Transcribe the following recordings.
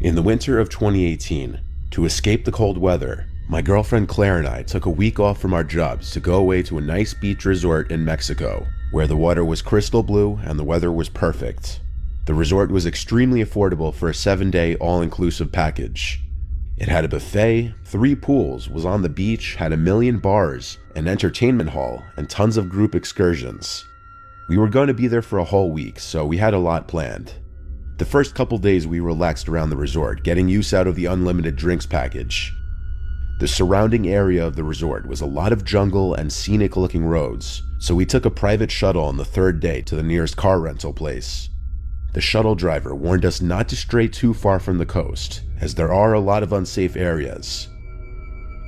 In the winter of 2018, to escape the cold weather, my girlfriend Claire and I took a week off from our jobs to go away to a nice beach resort in Mexico, where the water was crystal blue and the weather was perfect. The resort was extremely affordable for a 7-day all-inclusive package. It had a buffet, 3 pools, was on the beach, had 1 million bars, an entertainment hall, and tons of group excursions. We were going to be there for a whole week, so we had a lot planned. The first couple days we relaxed around the resort, getting use out of the unlimited drinks package. The surrounding area of the resort was a lot of jungle and scenic looking roads, so we took a private shuttle on the 3rd day to the nearest car rental place. The shuttle driver warned us not to stray too far from the coast, as there are a lot of unsafe areas.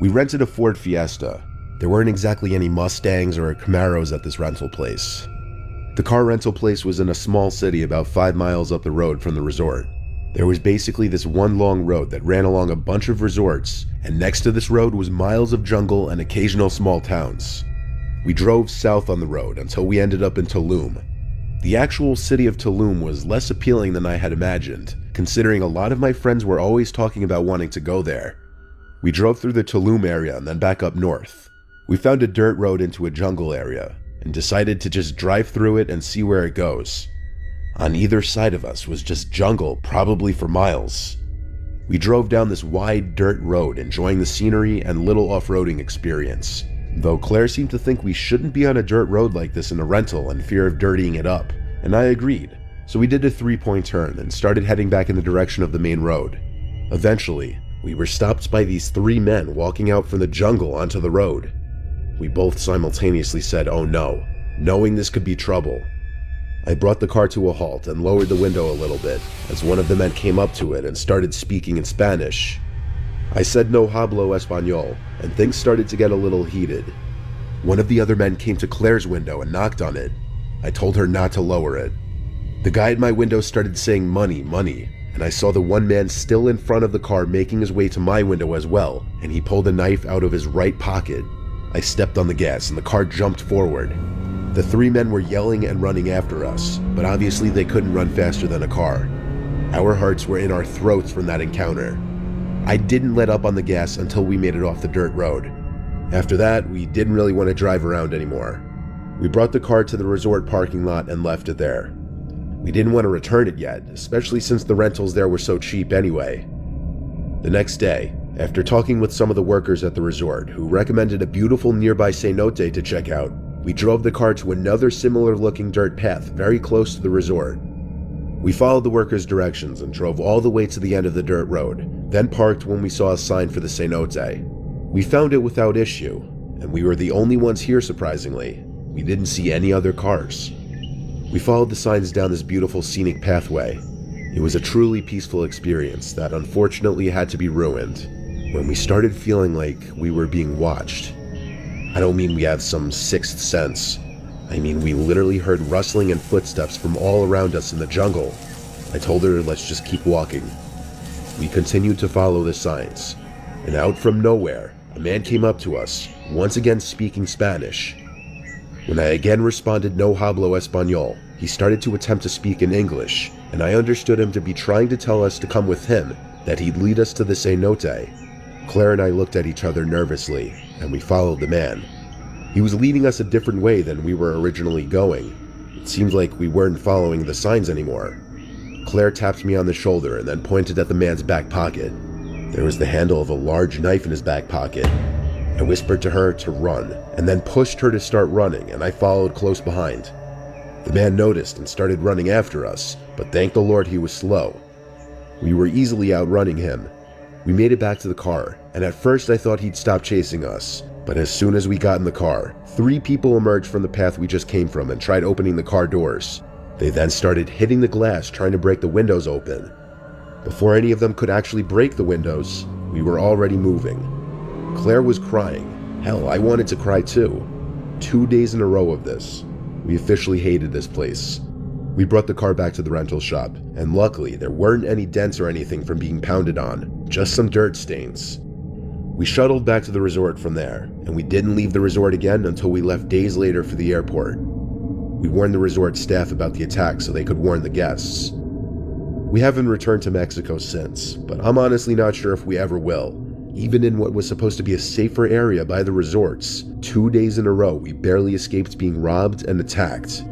We rented a Ford Fiesta. There weren't exactly any Mustangs or Camaros at this rental place. The car rental place was in a small city about 5 miles up the road from the resort. There was basically this one long road that ran along a bunch of resorts, and next to this road was miles of jungle and occasional small towns. We drove south on the road until we ended up in Tulum. The actual city of Tulum was less appealing than I had imagined, considering a lot of my friends were always talking about wanting to go there. We drove through the Tulum area and then back up north. We found a dirt road into a jungle area, and decided to just drive through it and see where it goes. On either side of us was just jungle, probably for miles. We drove down this wide dirt road, enjoying the scenery and little off-roading experience, though Claire seemed to think we shouldn't be on a dirt road like this in a rental in fear of dirtying it up, and I agreed. So we did a 3-point turn and started heading back in the direction of the main road. Eventually, we were stopped by these 3 men walking out from the jungle onto the road. We both simultaneously said, "Oh no," knowing this could be trouble. I brought the car to a halt and lowered the window a little bit as one of the men came up to it and started speaking in Spanish. I said no hablo español, and things started to get a little heated. One of the other men came to Claire's window and knocked on it. I told her not to lower it. The guy at my window started saying money, money, and I saw the one man still in front of the car making his way to my window as well, and he pulled a knife out of his right pocket. I stepped on the gas and the car jumped forward. The 3 men were yelling and running after us, but obviously they couldn't run faster than a car. Our hearts were in our throats from that encounter. I didn't let up on the gas until we made it off the dirt road. After that, we didn't really want to drive around anymore. We brought the car to the resort parking lot and left it there. We didn't want to return it yet, especially since the rentals there were so cheap anyway. The next day, after talking with some of the workers at the resort, who recommended a beautiful nearby cenote to check out, we drove the car to another similar-looking dirt path very close to the resort. We followed the workers' directions and drove all the way to the end of the dirt road, then parked when we saw a sign for the cenote. We found it without issue, and we were the only ones here surprisingly. We didn't see any other cars. We followed the signs down this beautiful scenic pathway. It was a truly peaceful experience that unfortunately had to be ruined when we started feeling like we were being watched. I don't mean we have some 6th sense. I mean we literally heard rustling and footsteps from all around us in the jungle. I told her, let's just keep walking. We continued to follow the signs, and out from nowhere, a man came up to us, once again speaking Spanish. When I again responded no hablo español, he started to attempt to speak in English, and I understood him to be trying to tell us to come with him, that he'd lead us to the cenote. Claire and I looked at each other nervously, and we followed the man. He was leading us a different way than we were originally going. It seemed like we weren't following the signs anymore. Claire tapped me on the shoulder and then pointed at the man's back pocket. There was the handle of a large knife in his back pocket. I whispered to her to run, and then pushed her to start running, and I followed close behind. The man noticed and started running after us, but thank the Lord he was slow. We were easily outrunning him. We made it back to the car, and at first I thought he'd stop chasing us, but as soon as we got in the car, 3 people emerged from the path we just came from and tried opening the car doors. They then started hitting the glass trying to break the windows open. Before any of them could actually break the windows, we were already moving. Claire was crying. Hell, I wanted to cry too. 2 days in a row of this. We officially hated this place. We brought the car back to the rental shop, and luckily there weren't any dents or anything from being pounded on, just some dirt stains. We shuttled back to the resort from there, and we didn't leave the resort again until we left days later for the airport. We warned the resort staff about the attack so they could warn the guests. We haven't returned to Mexico since, but I'm honestly not sure if we ever will. Even in what was supposed to be a safer area by the resorts, 2 days in a row we barely escaped being robbed and attacked.